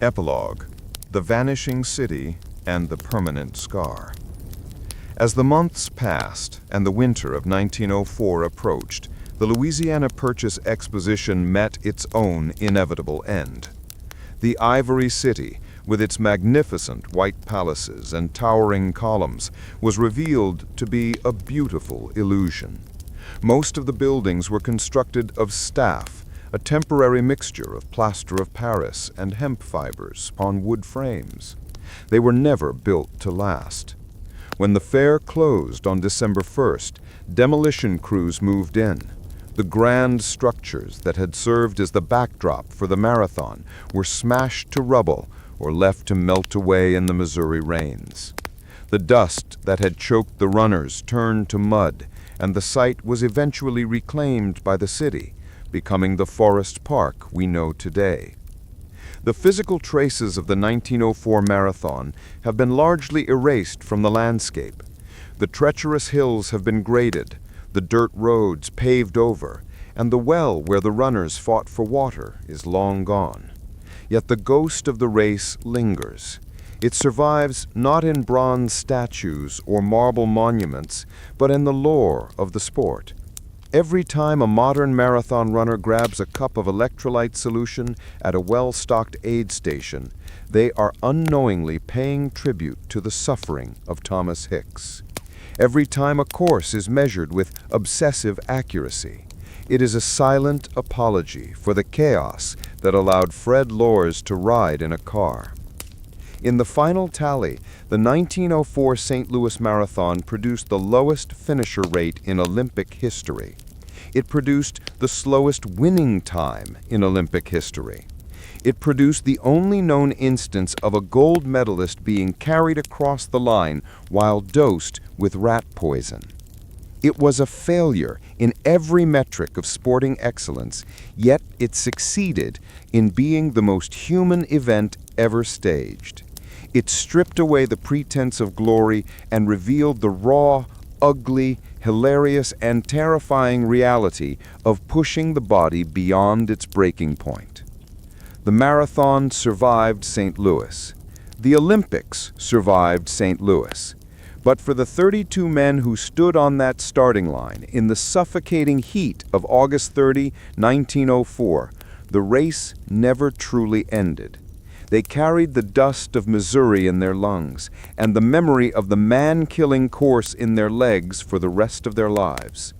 Epilogue: The Vanishing City and the Permanent Scar. As the months passed and the winter of 1904 approached, the Louisiana Purchase Exposition met its own inevitable end. The Ivory City, with its magnificent white palaces and towering columns, was revealed to be a beautiful illusion. Most of the buildings were constructed of staff, a temporary mixture of plaster of Paris and hemp fibers on wood frames. They were never built to last. When the fair closed on December 1st, demolition crews moved in. The grand structures that had served as the backdrop for the marathon were smashed to rubble or left to melt away in the Missouri rains. The dust that had choked the runners turned to mud, and the site was eventually reclaimed by the city, becoming the forest park we know today. The physical traces of the 1904 marathon have been largely erased from the landscape. The treacherous hills have been graded, the dirt roads paved over, and the well where the runners fought for water is long gone. Yet the ghost of the race lingers. It survives not in bronze statues or marble monuments, but in the lore of the sport. Every time a modern marathon runner grabs a cup of electrolyte solution at a well-stocked aid station, they are unknowingly paying tribute to the suffering of Thomas Hicks. Every time a course is measured with obsessive accuracy, it is a silent apology for the chaos that allowed Fred Lors to ride in a car. In the final tally, the 1904 St. Louis Marathon produced the lowest finisher rate in Olympic history. It produced the slowest winning time in Olympic history. It produced the only known instance of a gold medalist being carried across the line while dosed with rat poison. It was a failure in every metric of sporting excellence, yet it succeeded in being the most human event ever staged. It stripped away the pretense of glory and revealed the raw, ugly, hilarious, and terrifying reality of pushing the body beyond its breaking point. The marathon survived St. Louis. The Olympics survived St. Louis. But for the 32 men who stood on that starting line in the suffocating heat of August 30, 1904, the race never truly ended. They carried the dust of Missouri in their lungs and the memory of the man-killing course in their legs for the rest of their lives.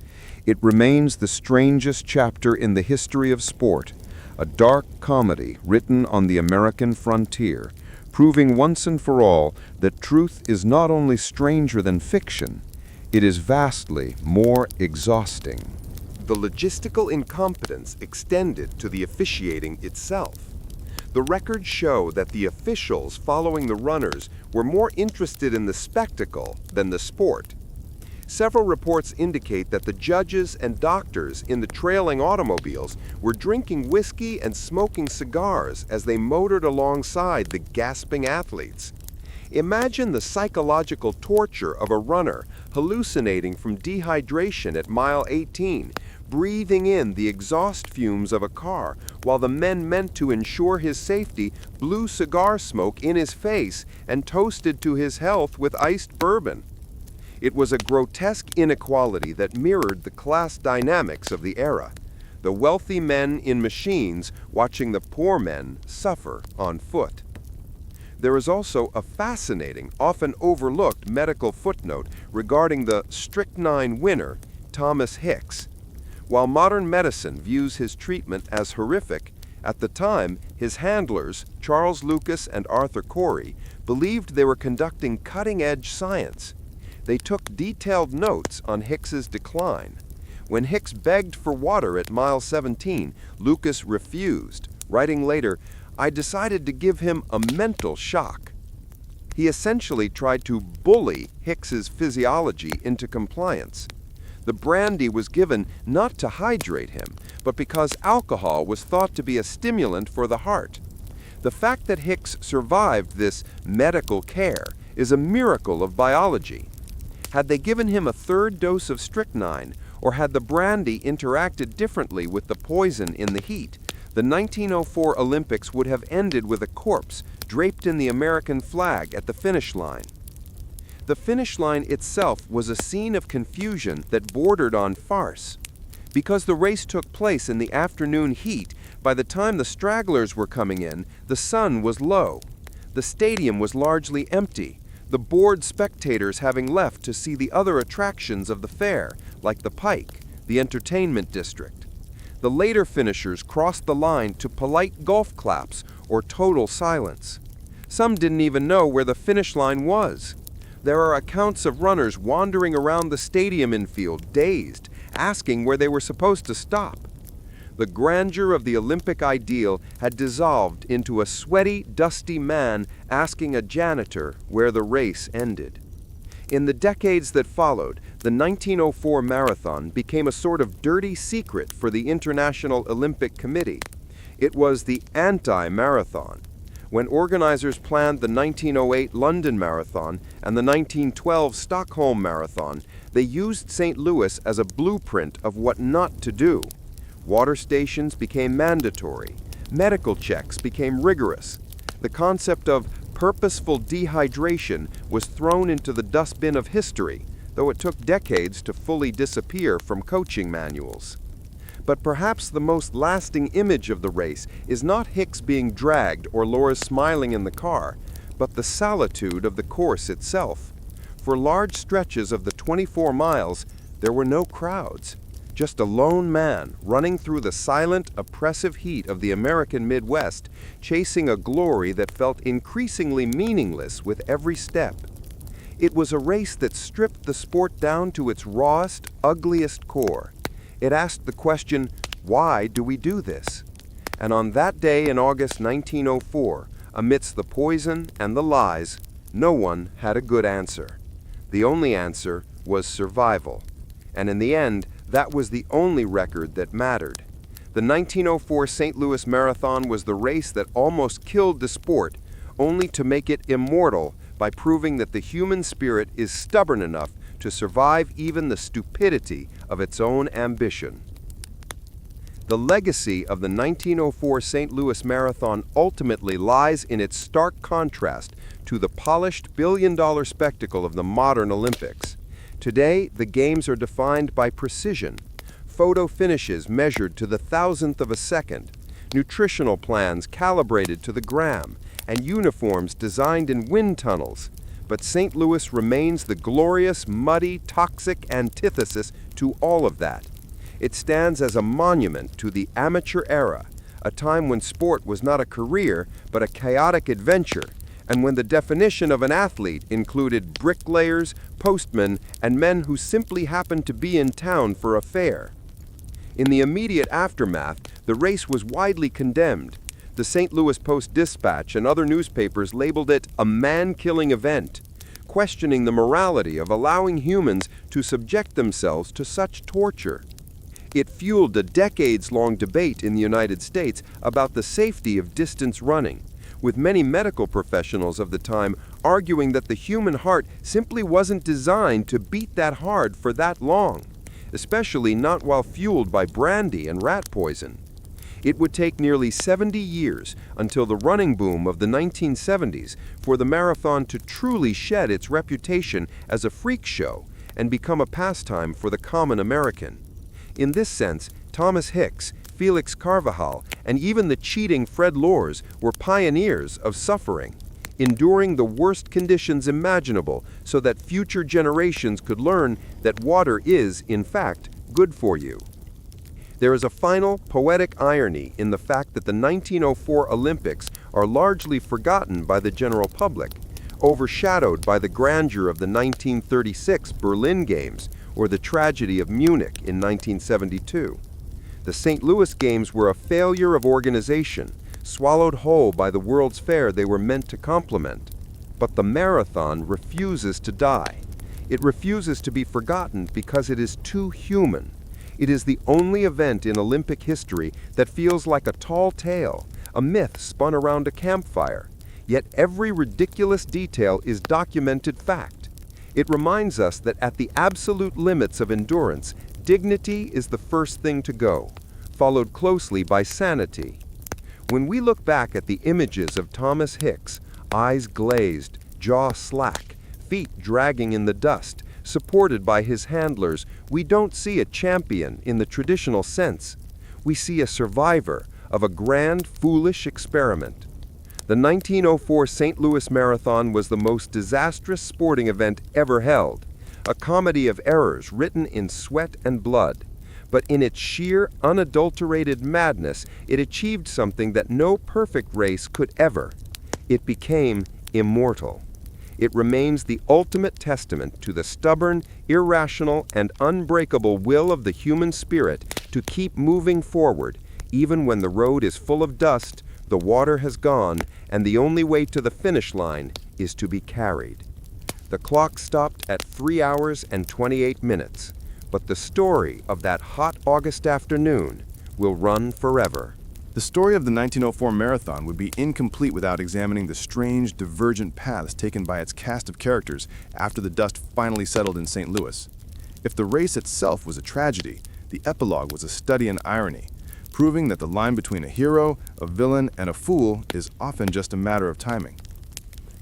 It remains the strangest chapter in the history of sport, a dark comedy written on the American frontier, proving once and for all that truth is not only stranger than fiction, it is vastly more exhausting. The logistical incompetence extended to the officiating itself. The records show that the officials following the runners were more interested in the spectacle than the sport. Several reports indicate that the judges and doctors in the trailing automobiles were drinking whiskey and smoking cigars as they motored alongside the gasping athletes. Imagine the psychological torture of a runner hallucinating from dehydration at mile 18, breathing in the exhaust fumes of a car, while the men meant to ensure his safety blew cigar smoke in his face and toasted to his health with iced bourbon. It was a grotesque inequality that mirrored the class dynamics of the era, the wealthy men in machines watching the poor men suffer on foot. There is also a fascinating, often overlooked medical footnote regarding the strychnine winner, Thomas Hicks. While modern medicine views his treatment as horrific, at the time, his handlers, Charles Lucas and Arthur Corey, believed they were conducting cutting-edge science. They took detailed notes on Hicks's decline. When Hicks begged for water at mile 17, Lucas refused, writing later, "I decided to give him a mental shock." He essentially tried to bully Hicks's physiology into compliance. The brandy was given not to hydrate him, but because alcohol was thought to be a stimulant for the heart. The fact that Hicks survived this medical care is a miracle of biology. Had they given him a third dose of strychnine, or had the brandy interacted differently with the poison in the heat, The 1904 Olympics would have ended with a corpse draped in the American flag at the finish line. The finish line itself was a scene of confusion that bordered on farce. Because the race took place in the afternoon heat, by the time the stragglers were coming in, the sun was low. The stadium was largely empty, the bored spectators having left to see the other attractions of the fair, like the Pike, the entertainment district. The later finishers crossed the line to polite golf claps or total silence. Some didn't even know where the finish line was. There are accounts of runners wandering around the stadium infield, dazed, asking where they were supposed to stop. The grandeur of the Olympic ideal had dissolved into a sweaty, dusty man asking a janitor where the race ended. In the decades that followed, the 1904 marathon became a sort of dirty secret for the International Olympic Committee. It was the anti-marathon. When organizers planned the 1908 London Marathon and the 1912 Stockholm Marathon, they used St. Louis as a blueprint of what not to do. Water stations became mandatory. Medical checks became rigorous. The concept of purposeful dehydration was thrown into the dustbin of history, though it took decades to fully disappear from coaching manuals. But perhaps the most lasting image of the race is not Hicks being dragged or Laura smiling in the car, but the solitude of the course itself. For large stretches of the 24 miles, there were no crowds. Just a lone man running through the silent, oppressive heat of the American Midwest, chasing a glory that felt increasingly meaningless with every step. It was a race that stripped the sport down to its rawest, ugliest core. It asked the question, why do we do this? And on that day in August 1904, amidst the poison and the lies, no one had a good answer. The only answer was survival. And in the end, that was the only record that mattered. The 1904 St. Louis Marathon was the race that almost killed the sport, only to make it immortal by proving that the human spirit is stubborn enough to survive even the stupidity of its own ambition. The legacy of the 1904 St. Louis Marathon ultimately lies in its stark contrast to the polished billion-dollar spectacle of the modern Olympics. Today, the games are defined by precision, photo finishes measured to the thousandth of a second, nutritional plans calibrated to the gram, and uniforms designed in wind tunnels. But St. Louis remains the glorious, muddy, toxic antithesis to all of that. It stands as a monument to the amateur era, a time when sport was not a career, but a chaotic adventure, and when the definition of an athlete included bricklayers, postmen, and men who simply happened to be in town for a fair. In the immediate aftermath, the race was widely condemned. The St. Louis Post-Dispatch and other newspapers labeled it a man-killing event, questioning the morality of allowing humans to subject themselves to such torture. It fueled a decades-long debate in the United States about the safety of distance running, with many medical professionals of the time arguing that the human heart simply wasn't designed to beat that hard for that long, especially not while fueled by brandy and rat poison. It would take nearly 70 years until the running boom of the 1970s for the marathon to truly shed its reputation as a freak show and become a pastime for the common American. In this sense, Thomas Hicks, Felix Carvajal, and even the cheating Fred Lors were pioneers of suffering, enduring the worst conditions imaginable so that future generations could learn that water is, in fact, good for you. There is a final poetic irony in the fact that the 1904 Olympics are largely forgotten by the general public, overshadowed by the grandeur of the 1936 Berlin Games or the tragedy of Munich in 1972. The St. Louis Games were a failure of organization, swallowed whole by the World's Fair they were meant to complement. But the marathon refuses to die. It refuses to be forgotten because it is too human. It is the only event in Olympic history that feels like a tall tale, a myth spun around a campfire. Yet every ridiculous detail is documented fact. It reminds us that at the absolute limits of endurance, dignity is the first thing to go, followed closely by sanity. When we look back at the images of Thomas Hicks, eyes glazed, jaw slack, feet dragging in the dust, supported by his handlers, we don't see a champion in the traditional sense. We see a survivor of a grand, foolish experiment. The 1904 St. Louis Marathon was the most disastrous sporting event ever held, a comedy of errors written in sweat and blood. But in its sheer, unadulterated madness, it achieved something that no perfect race could ever. It became immortal. It remains the ultimate testament to the stubborn, irrational, and unbreakable will of the human spirit to keep moving forward, even when the road is full of dust, the water has gone, and the only way to the finish line is to be carried. The clock stopped at 3 hours and 28 minutes, but the story of that hot August afternoon will run forever. The story of the 1904 marathon would be incomplete without examining the strange, divergent paths taken by its cast of characters after the dust finally settled in St. Louis. If the race itself was a tragedy, the epilogue was a study in irony, proving that the line between a hero, a villain, and a fool is often just a matter of timing.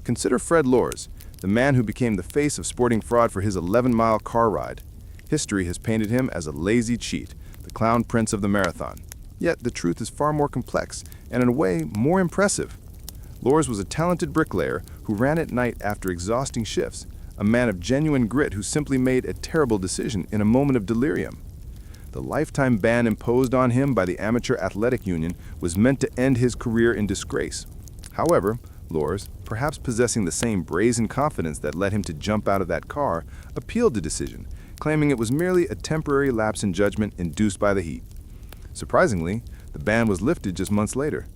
Consider Fred Lors, the man who became the face of sporting fraud for his 11-mile car ride. History has painted him as a lazy cheat, the clown prince of the marathon. Yet the truth is far more complex, and in a way, more impressive. Lors was a talented bricklayer who ran at night after exhausting shifts, a man of genuine grit who simply made a terrible decision in a moment of delirium. The lifetime ban imposed on him by the Amateur Athletic Union was meant to end his career in disgrace. However, Lors, perhaps possessing the same brazen confidence that led him to jump out of that car, appealed the decision, claiming it was merely a temporary lapse in judgment induced by the heat. Surprisingly, the ban was lifted just months later.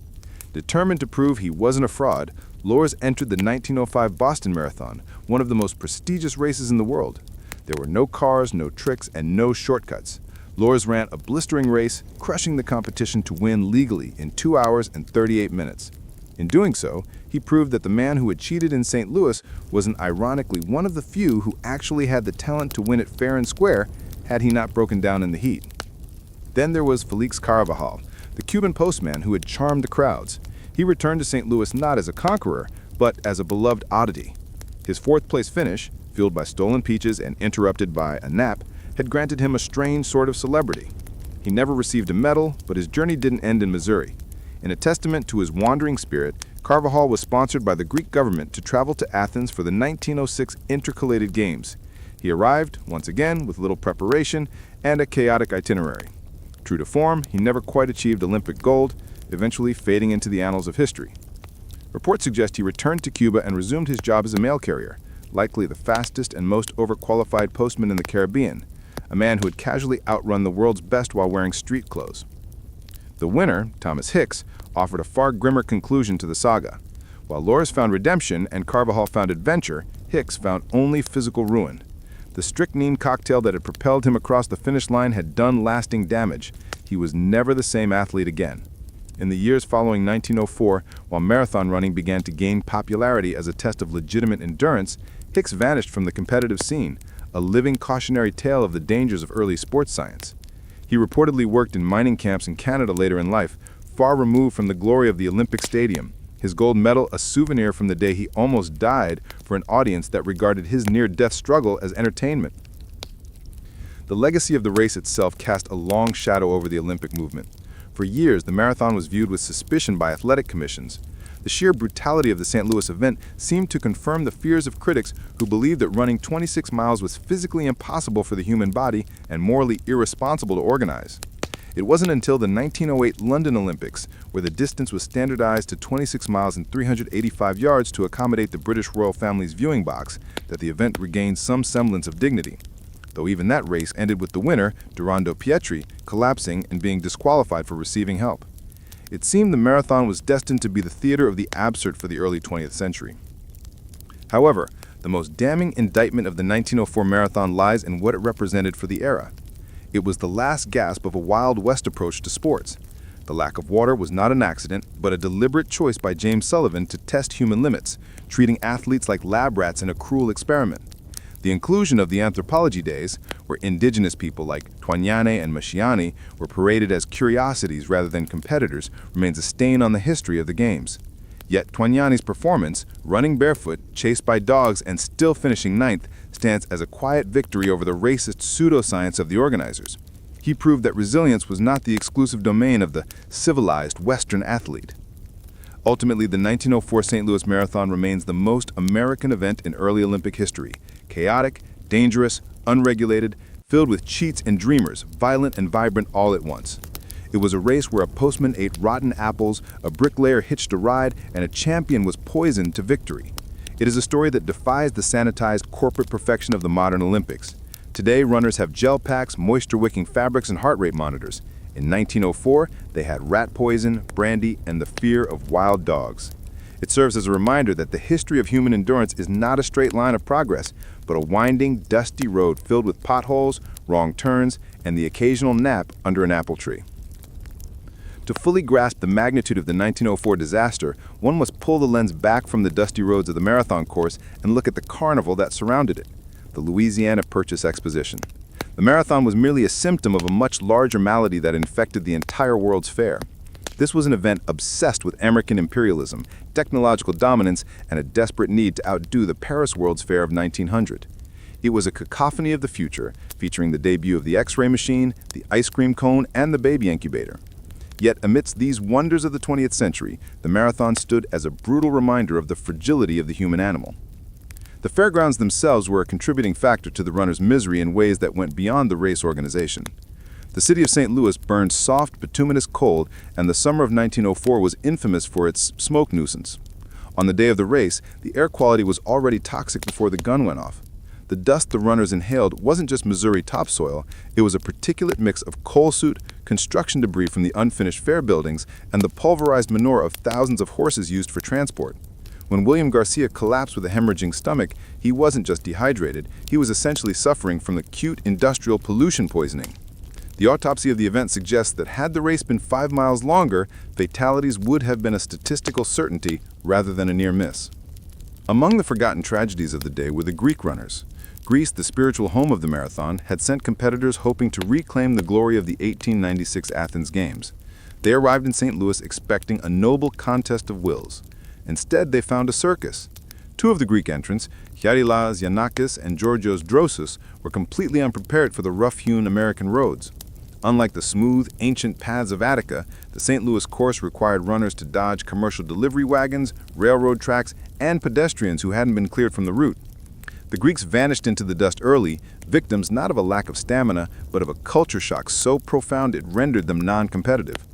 Determined to prove he wasn't a fraud, Lors entered the 1905 Boston Marathon, one of the most prestigious races in the world. There were no cars, no tricks, and no shortcuts. Lors ran a blistering race, crushing the competition to win legally in 2 hours and 38 minutes. In doing so, he proved that the man who had cheated in St. Louis was ironically one of the few who actually had the talent to win it fair and square had he not broken down in the heat. Then there was Felix Carvajal, the Cuban postman who had charmed the crowds. He returned to St. Louis not as a conqueror, but as a beloved oddity. His fourth-place finish, fueled by stolen peaches and interrupted by a nap, had granted him a strange sort of celebrity. He never received a medal, but his journey didn't end in Missouri. In a testament to his wandering spirit, Carvajal was sponsored by the Greek government to travel to Athens for the 1906 Intercalated Games. He arrived, once again, with little preparation and a chaotic itinerary. True to form, he never quite achieved Olympic gold, eventually fading into the annals of history. Reports suggest he returned to Cuba and resumed his job as a mail carrier, likely the fastest and most overqualified postman in the Caribbean, a man who had casually outrun the world's best while wearing street clothes. The winner, Thomas Hicks, offered a far grimmer conclusion to the saga. While Lors found redemption and Carvajal found adventure, Hicks found only physical ruin. The strychnine cocktail that had propelled him across the finish line had done lasting damage. He was never the same athlete again. In the years following 1904, while marathon running began to gain popularity as a test of legitimate endurance, Hicks vanished from the competitive scene, a living cautionary tale of the dangers of early sports science. He reportedly worked in mining camps in Canada later in life, far removed from the glory of the Olympic Stadium, his gold medal a souvenir from the day he almost died for an audience that regarded his near-death struggle as entertainment. The legacy of the race itself cast a long shadow over the Olympic movement. For years, the marathon was viewed with suspicion by athletic commissions. The sheer brutality of the St. Louis event seemed to confirm the fears of critics who believed that running 26 miles was physically impossible for the human body and morally irresponsible to organize. It wasn't until the 1908 London Olympics, where the distance was standardized to 26 miles and 385 yards to accommodate the British royal family's viewing box, that the event regained some semblance of dignity. Though even that race ended with the winner, Durando Pietri, collapsing and being disqualified for receiving help. It seemed the marathon was destined to be the theater of the absurd for the early 20th century. However, the most damning indictment of the 1904 marathon lies in what it represented for the era. It was the last gasp of a Wild West approach to sports. The lack of water was not an accident, but a deliberate choice by James Sullivan to test human limits, treating athletes like lab rats in a cruel experiment. The inclusion of the Anthropology Days, where indigenous people like Twanyane and Mashiani were paraded as curiosities rather than competitors, remains a stain on the history of the Games. Yet Twanyane's performance, running barefoot, chased by dogs, and still finishing ninth, stands as a quiet victory over the racist pseudoscience of the organizers. He proved that resilience was not the exclusive domain of the civilized Western athlete. Ultimately, the 1904 St. Louis Marathon remains the most American event in early Olympic history. Chaotic, dangerous, unregulated, filled with cheats and dreamers, violent and vibrant all at once. It was a race where a postman ate rotten apples, a bricklayer hitched a ride, and a champion was poisoned to victory. It is a story that defies the sanitized corporate perfection of the modern Olympics. Today, runners have gel packs, moisture-wicking fabrics, and heart rate monitors. In 1904, they had rat poison, brandy, and the fear of wild dogs. It serves as a reminder that the history of human endurance is not a straight line of progress, but a winding, dusty road filled with potholes, wrong turns, and the occasional nap under an apple tree. To fully grasp the magnitude of the 1904 disaster, one must pull the lens back from the dusty roads of the marathon course and look at the carnival that surrounded it, the Louisiana Purchase Exposition. The marathon was merely a symptom of a much larger malady that infected the entire World's Fair. This was an event obsessed with American imperialism, technological dominance, and a desperate need to outdo the Paris World's Fair of 1900. It was a cacophony of the future, featuring the debut of the X-ray machine, the ice cream cone, and the baby incubator. Yet amidst these wonders of the 20th century, the marathon stood as a brutal reminder of the fragility of the human animal. The fairgrounds themselves were a contributing factor to the runners' misery in ways that went beyond the race organization. The city of St. Louis burned soft, bituminous coal, and the summer of 1904 was infamous for its smoke nuisance. On the day of the race, the air quality was already toxic before the gun went off. The dust the runners inhaled wasn't just Missouri topsoil, it was a particulate mix of coal soot, construction debris from the unfinished fair buildings, and the pulverized manure of thousands of horses used for transport. When William Garcia collapsed with a hemorrhaging stomach, he wasn't just dehydrated, he was essentially suffering from acute industrial pollution poisoning. The autopsy of the event suggests that had the race been 5 miles longer, fatalities would have been a statistical certainty rather than a near miss. Among the forgotten tragedies of the day were the Greek runners. Greece, the spiritual home of the marathon, had sent competitors hoping to reclaim the glory of the 1896 Athens Games. They arrived in St. Louis expecting a noble contest of wills. Instead, they found a circus. Two of the Greek entrants, Charilas Giannakis and Georgios Drosus, were completely unprepared for the rough-hewn American roads. Unlike the smooth, ancient paths of Attica, the St. Louis course required runners to dodge commercial delivery wagons, railroad tracks, and pedestrians who hadn't been cleared from the route. The Greeks vanished into the dust early, victims not of a lack of stamina, but of a culture shock so profound it rendered them non-competitive.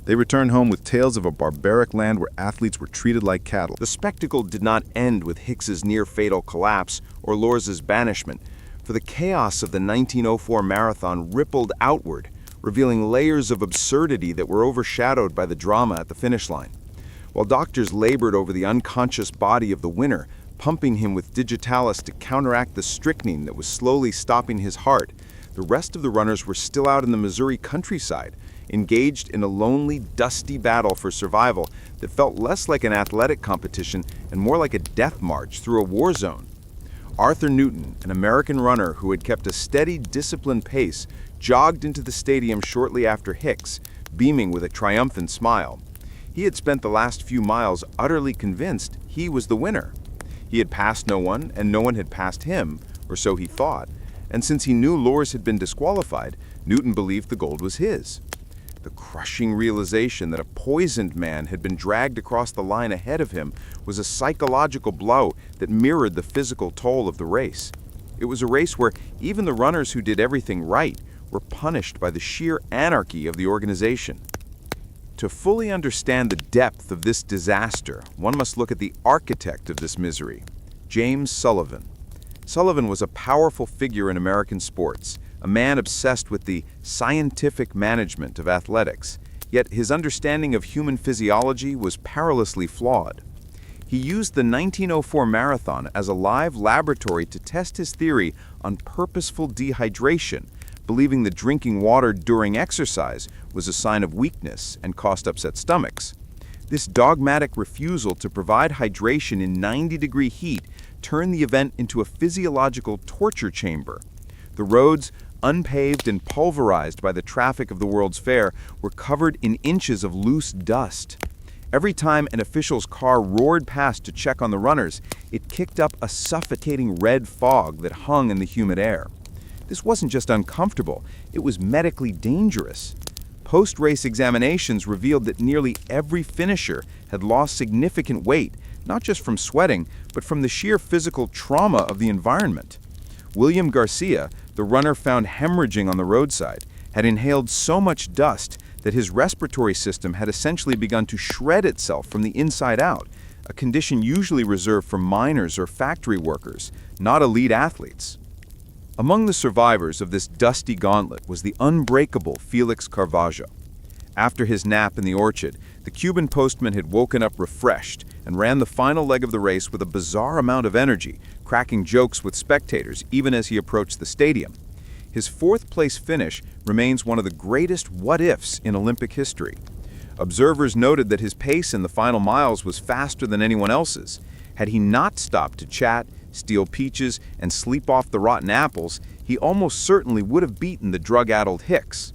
They returned home with tales of a barbaric land where athletes were treated like cattle. The spectacle did not end with Hicks's near-fatal collapse or Lorz's banishment, for the chaos of the 1904 marathon rippled outward, revealing layers of absurdity that were overshadowed by the drama at the finish line. While doctors labored over the unconscious body of the winner, pumping him with digitalis to counteract the strychnine that was slowly stopping his heart, the rest of the runners were still out in the Missouri countryside, engaged in a lonely, dusty battle for survival that felt less like an athletic competition and more like a death march through a war zone. Arthur Newton, an American runner who had kept a steady, disciplined pace, jogged into the stadium shortly after Hicks, beaming with a triumphant smile. He had spent the last few miles utterly convinced he was the winner. He had passed no one, and no one had passed him, or so he thought, and since he knew Lors had been disqualified, Newton believed the gold was his. The crushing realization that a poisoned man had been dragged across the line ahead of him was a psychological blow that mirrored the physical toll of the race. It was a race where even the runners who did everything right were punished by the sheer anarchy of the organization. To fully understand the depth of this disaster, one must look at the architect of this misery, James Sullivan. Sullivan was a powerful figure in American sports, a man obsessed with the scientific management of athletics, yet his understanding of human physiology was perilously flawed. He used the 1904 marathon as a live laboratory to test his theory on purposeful dehydration, believing that drinking water during exercise was a sign of weakness and caused upset stomachs. This dogmatic refusal to provide hydration in 90-degree heat turned the event into a physiological torture chamber. The roads, unpaved and pulverized by the traffic of the World's Fair, were covered in inches of loose dust. Every time an official's car roared past to check on the runners, it kicked up a suffocating red fog that hung in the humid air. This wasn't just uncomfortable, it was medically dangerous. Post-race examinations revealed that nearly every finisher had lost significant weight, not just from sweating, but from the sheer physical trauma of the environment. William Garcia, the runner found hemorrhaging on the roadside, had inhaled so much dust that his respiratory system had essentially begun to shred itself from the inside out, a condition usually reserved for miners or factory workers, not elite athletes. Among the survivors of this dusty gauntlet was the unbreakable Felix Carvalho. After his nap in the orchard, the Cuban postman had woken up refreshed and ran the final leg of the race with a bizarre amount of energy, cracking jokes with spectators even as he approached the stadium. His fourth-place finish remains one of the greatest what-ifs in Olympic history. Observers noted that his pace in the final miles was faster than anyone else's. Had he not stopped to chat, steal peaches, and sleep off the rotten apples, he almost certainly would have beaten the drug-addled Hicks.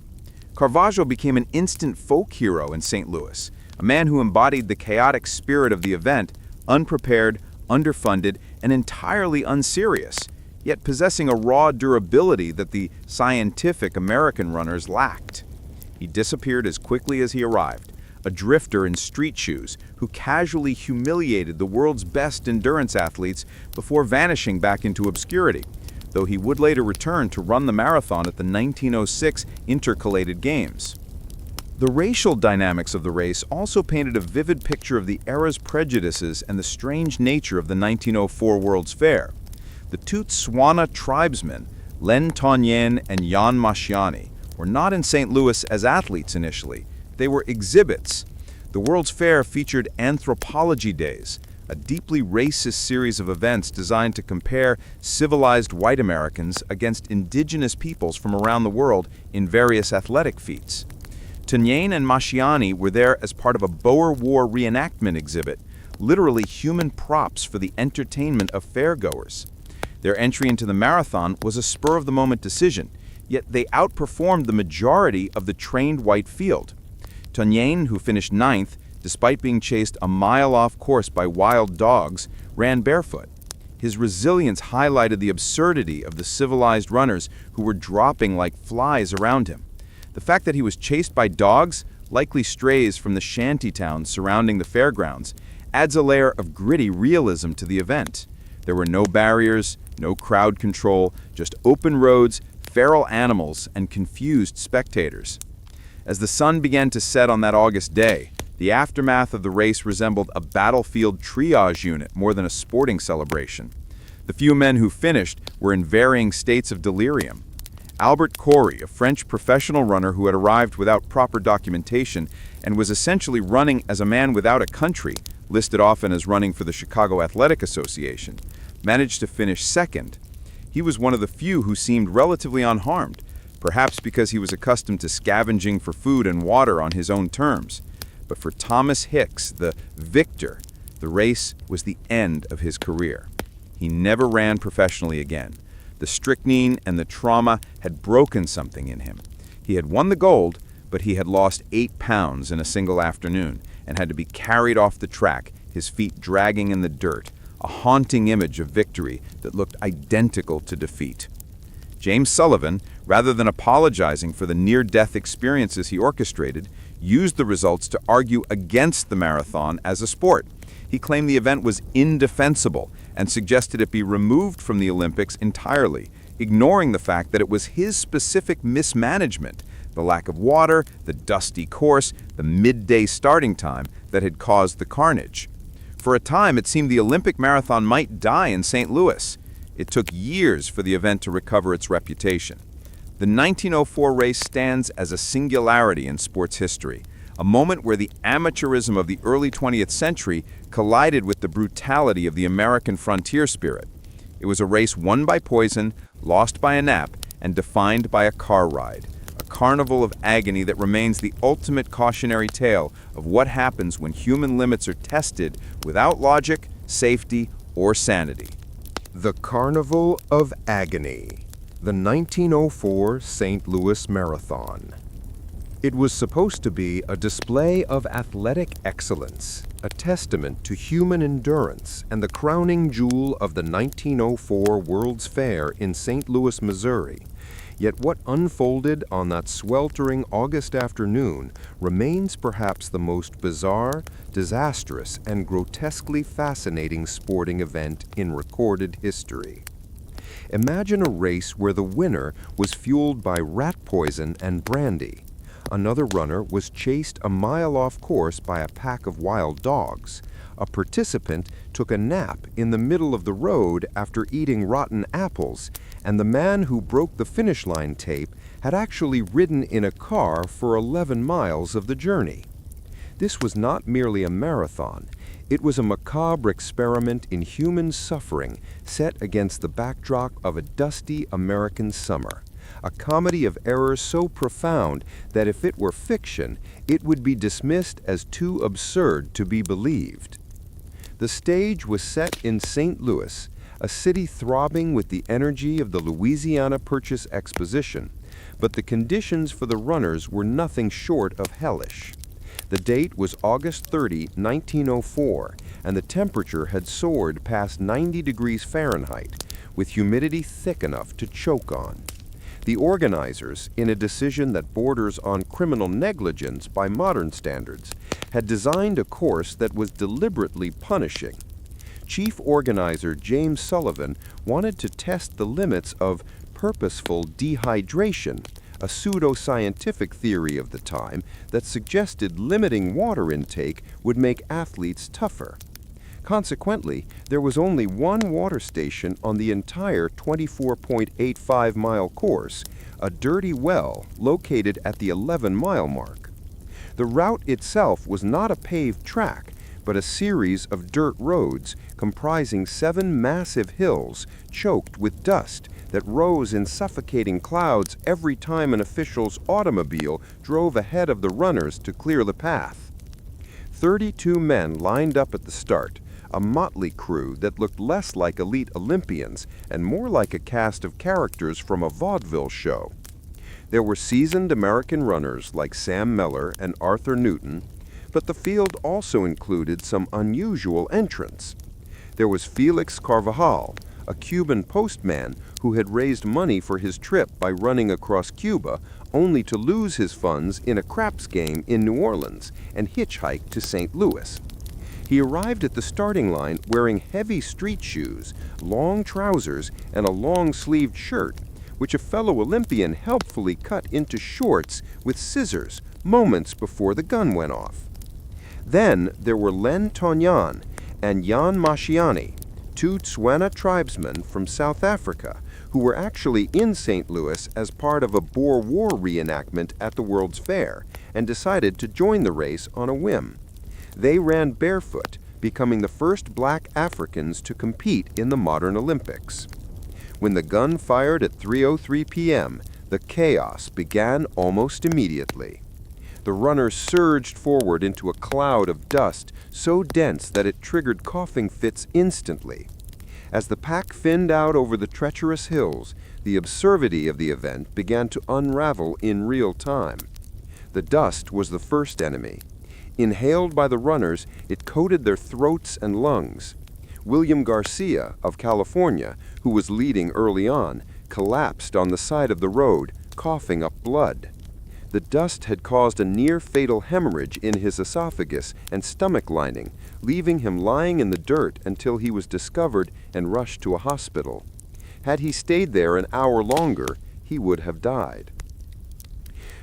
Carvalho became an instant folk hero in St. Louis, a man who embodied the chaotic spirit of the event, unprepared, underfunded, and entirely unserious, yet possessing a raw durability that the scientific American runners lacked. He disappeared as quickly as he arrived, a drifter in street shoes who casually humiliated the world's best endurance athletes before vanishing back into obscurity, though he would later return to run the marathon at the 1906 Intercalated Games. The racial dynamics of the race also painted a vivid picture of the era's prejudices and the strange nature of the 1904 World's Fair. The two Tswana tribesmen, Len Tonyen and Jan Mashiani, were not in St. Louis as athletes initially. They were exhibits. The World's Fair featured Anthropology Days, a deeply racist series of events designed to compare civilized white Americans against indigenous peoples from around the world in various athletic feats. Tonyen and Mashiani were there as part of a Boer War reenactment exhibit, literally human props for the entertainment of fairgoers. Their entry into the marathon was a spur-of-the-moment decision, yet they outperformed the majority of the trained white field. Tonyen, who finished 9th, despite being chased a mile off course by wild dogs, ran barefoot. His resilience highlighted the absurdity of the civilized runners who were dropping like flies around him. The fact that he was chased by dogs, likely strays from the shanty towns surrounding the fairgrounds, adds a layer of gritty realism to the event. There were no barriers, no crowd control, just open roads, feral animals, and confused spectators. As the sun began to set on that August day, the aftermath of the race resembled a battlefield triage unit more than a sporting celebration. The few men who finished were in varying states of delirium. Albert Corey, a French professional runner who had arrived without proper documentation and was essentially running as a man without a country, listed often as running for the Chicago Athletic Association, managed to finish second. He was one of the few who seemed relatively unharmed, perhaps because he was accustomed to scavenging for food and water on his own terms. But for Thomas Hicks, the victor, the race was the end of his career. He never ran professionally again. The strychnine and the trauma had broken something in him. He had won the gold, but he had lost 8 pounds in a single afternoon and had to be carried off the track, his feet dragging in the dirt, a haunting image of victory that looked identical to defeat. James Sullivan, rather than apologizing for the near-death experiences he orchestrated, used the results to argue against the marathon as a sport. He claimed the event was indefensible and suggested it be removed from the Olympics entirely, ignoring the fact that it was his specific mismanagement, the lack of water, the dusty course, the midday starting time, that had caused the carnage. For a time, it seemed the Olympic marathon might die in St. Louis. It took years for the event to recover its reputation. The 1904 race stands as a singularity in sports history, a moment where the amateurism of the early 20th century collided with the brutality of the American frontier spirit. It was a race won by poison, lost by a nap, and defined by a car ride, a carnival of agony that remains the ultimate cautionary tale of what happens when human limits are tested without logic, safety, or sanity. The Carnival of Agony, the 1904 St. Louis Marathon. It was supposed to be a display of athletic excellence, a testament to human endurance, and the crowning jewel of the 1904 World's Fair in St. Louis, Missouri. Yet what unfolded on that sweltering August afternoon remains perhaps the most bizarre, disastrous, and grotesquely fascinating sporting event in recorded history. Imagine a race where the winner was fueled by rat poison and brandy. Another runner was chased a mile off course by a pack of wild dogs. A participant took a nap in the middle of the road after eating rotten apples, and the man who broke the finish line tape had actually ridden in a car for 11 miles of the journey. This was not merely a marathon. It was a macabre experiment in human suffering set against the backdrop of a dusty American summer. A comedy of errors so profound that if it were fiction, it would be dismissed as too absurd to be believed. The stage was set in St. Louis, a city throbbing with the energy of the Louisiana Purchase Exposition, but the conditions for the runners were nothing short of hellish. The date was August 30, 1904, and the temperature had soared past 90 degrees Fahrenheit, with humidity thick enough to choke on. The organizers, in a decision that borders on criminal negligence by modern standards, had designed a course that was deliberately punishing. Chief organizer James Sullivan wanted to test the limits of purposeful dehydration, a pseudo-scientific theory of the time that suggested limiting water intake would make athletes tougher. Consequently, there was only one water station on the entire 24.85-mile course, a dirty well located at the 11-mile mark. The route itself was not a paved track, but a series of dirt roads comprising 7 massive hills choked with dust that rose in suffocating clouds every time an official's automobile drove ahead of the runners to clear the path. 32 men lined up at the start, a motley crew that looked less like elite Olympians and more like a cast of characters from a vaudeville show. There were seasoned American runners like Sam Mellor and Arthur Newton, but the field also included some unusual entrants. There was Felix Carvajal, a Cuban postman who had raised money for his trip by running across Cuba, only to lose his funds in a craps game in New Orleans and hitchhike to St. Louis. He arrived at the starting line wearing heavy street shoes, long trousers, and a long-sleeved shirt, which a fellow Olympian helpfully cut into shorts with scissors moments before the gun went off. Then there were Len Tonyan and Jan Masciani, 2 Tswana tribesmen from South Africa, who were actually in St. Louis as part of a Boer War reenactment at the World's Fair and decided to join the race on a whim. They ran barefoot, becoming the first black Africans to compete in the modern Olympics. When the gun fired at 3:03 p.m., the chaos began almost immediately. The runners surged forward into a cloud of dust so dense that it triggered coughing fits instantly. As the pack thinned out over the treacherous hills, the absurdity of the event began to unravel in real time. The dust was the first enemy. Inhaled by the runners, it coated their throats and lungs. William Garcia of California, who was leading early on, collapsed on the side of the road, coughing up blood. The dust had caused a near-fatal hemorrhage in his esophagus and stomach lining, leaving him lying in the dirt until he was discovered and rushed to a hospital. Had he stayed there an hour longer, he would have died.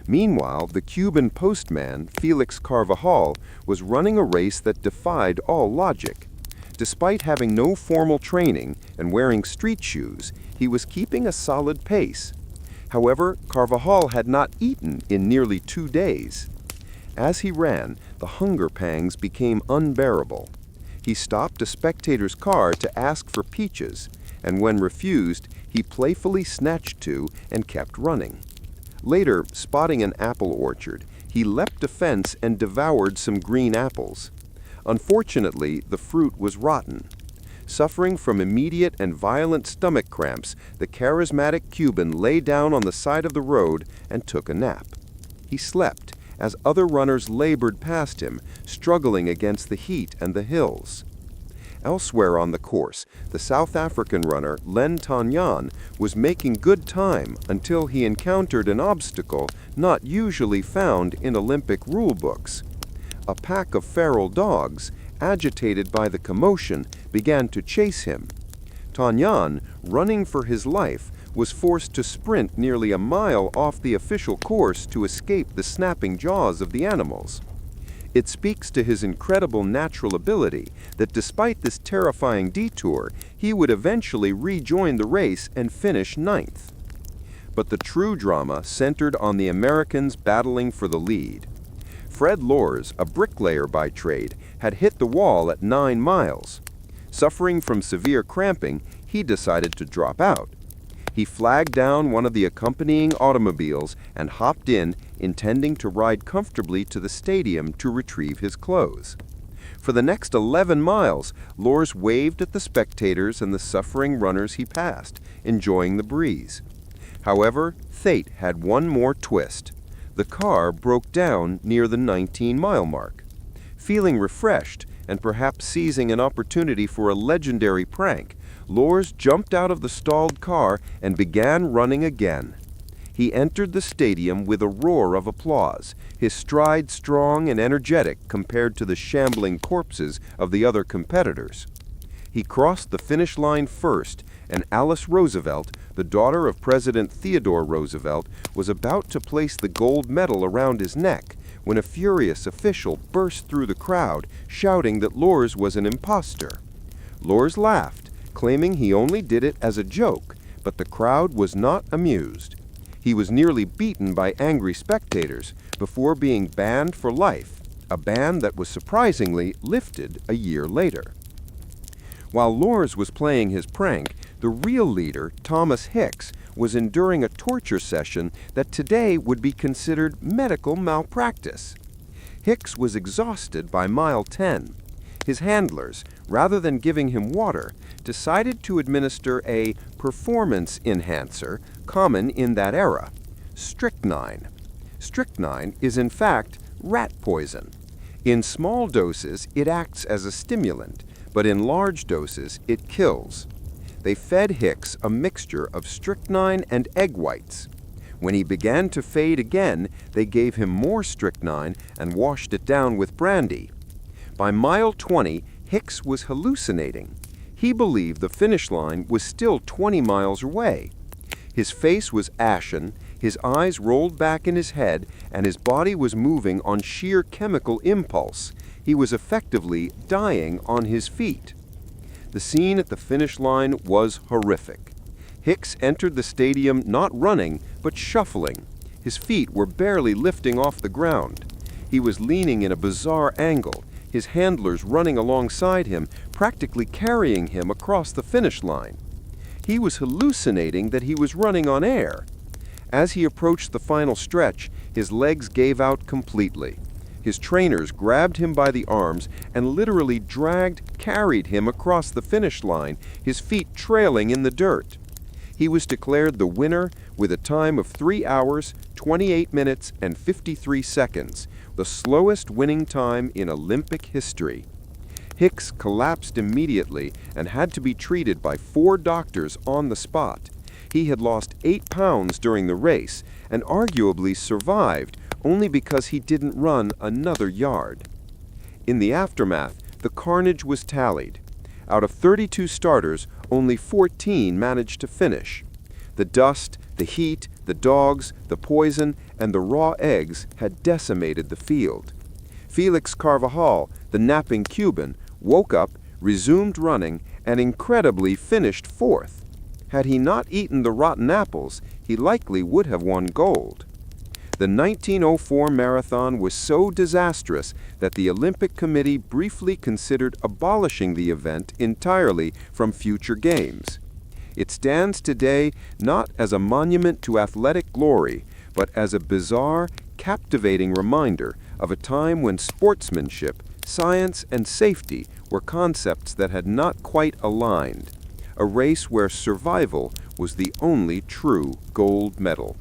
Meanwhile, the Cuban postman, Felix Carvajal, was running a race that defied all logic. Despite having no formal training and wearing street shoes, he was keeping a solid pace. However, Carvajal had not eaten in nearly 2 days. As he ran, the hunger pangs became unbearable. He stopped a spectator's car to ask for peaches, and when refused, he playfully snatched 2 and kept running. Later, spotting an apple orchard, he leapt a fence and devoured some green apples. Unfortunately, the fruit was rotten. Suffering from immediate and violent stomach cramps, the charismatic Cuban lay down on the side of the road and took a nap. He slept as other runners labored past him, struggling against the heat and the hills. Elsewhere on the course, the South African runner Len Tanyan was making good time until he encountered an obstacle not usually found in Olympic rulebooks. A pack of feral dogs, agitated by the commotion, began to chase him. Tanyan, running for his life, was forced to sprint nearly a mile off the official course to escape the snapping jaws of the animals. It speaks to his incredible natural ability that despite this terrifying detour, he would eventually rejoin the race and finish 9th. But the true drama centered on the Americans battling for the lead. Fred Lors, a bricklayer by trade, had hit the wall at 9 miles. Suffering from severe cramping, he decided to drop out. He flagged down one of the accompanying automobiles and hopped in, intending to ride comfortably to the stadium to retrieve his clothes. For the next 11 miles, Lors waved at the spectators and the suffering runners he passed, enjoying the breeze. However, fate had one more twist. The car broke down near the 19-mile mark. Feeling refreshed, and perhaps seizing an opportunity for a legendary prank, Lors jumped out of the stalled car and began running again. He entered the stadium with a roar of applause, his stride strong and energetic compared to the shambling corpses of the other competitors. He crossed the finish line first, and Alice Roosevelt, the daughter of President Theodore Roosevelt, was about to place the gold medal around his neck when a furious official burst through the crowd, shouting that Lors was an imposter. Lors laughed, claiming he only did it as a joke, but the crowd was not amused. He was nearly beaten by angry spectators before being banned for life, a ban that was surprisingly lifted a year later. While Lors was playing his prank, the real leader, Thomas Hicks, was enduring a torture session that today would be considered medical malpractice. Hicks was exhausted by mile 10. His handlers, rather than giving him water, decided to administer a performance enhancer common in that era, strychnine. Strychnine is in fact rat poison. In small doses, it acts as a stimulant, but in large doses, it kills. They fed Hicks a mixture of strychnine and egg whites. When he began to fade again, they gave him more strychnine and washed it down with brandy. By mile 20, Hicks was hallucinating. He believed the finish line was still 20 miles away. His face was ashen, his eyes rolled back in his head, and his body was moving on sheer chemical impulse. He was effectively dying on his feet. The scene at the finish line was horrific. Hicks entered the stadium not running, but shuffling. His feet were barely lifting off the ground. He was leaning in a bizarre angle, his handlers running alongside him, practically carrying him across the finish line. He was hallucinating that he was running on air. As he approached the final stretch, his legs gave out completely. His trainers grabbed him by the arms and literally carried him across the finish line, his feet trailing in the dirt. He was declared the winner with a time of 3 hours, 28 minutes, and 53 seconds, the slowest winning time in Olympic history. Hicks collapsed immediately and had to be treated by 4 doctors on the spot. He had lost 8 pounds during the race and arguably survived only because he didn't run another yard. In the aftermath, the carnage was tallied. Out of 32 starters, only 14 managed to finish. The dust, the heat, the dogs, the poison, and the raw eggs had decimated the field. Felix Carvajal, the napping Cuban, woke up, resumed running, and incredibly finished 4th. Had he not eaten the rotten apples, he likely would have won gold. The 1904 marathon was so disastrous that the Olympic Committee briefly considered abolishing the event entirely from future games. It stands today not as a monument to athletic glory, but as a bizarre, captivating reminder of a time when sportsmanship, science, and safety were concepts that had not quite aligned, a race where survival was the only true gold medal.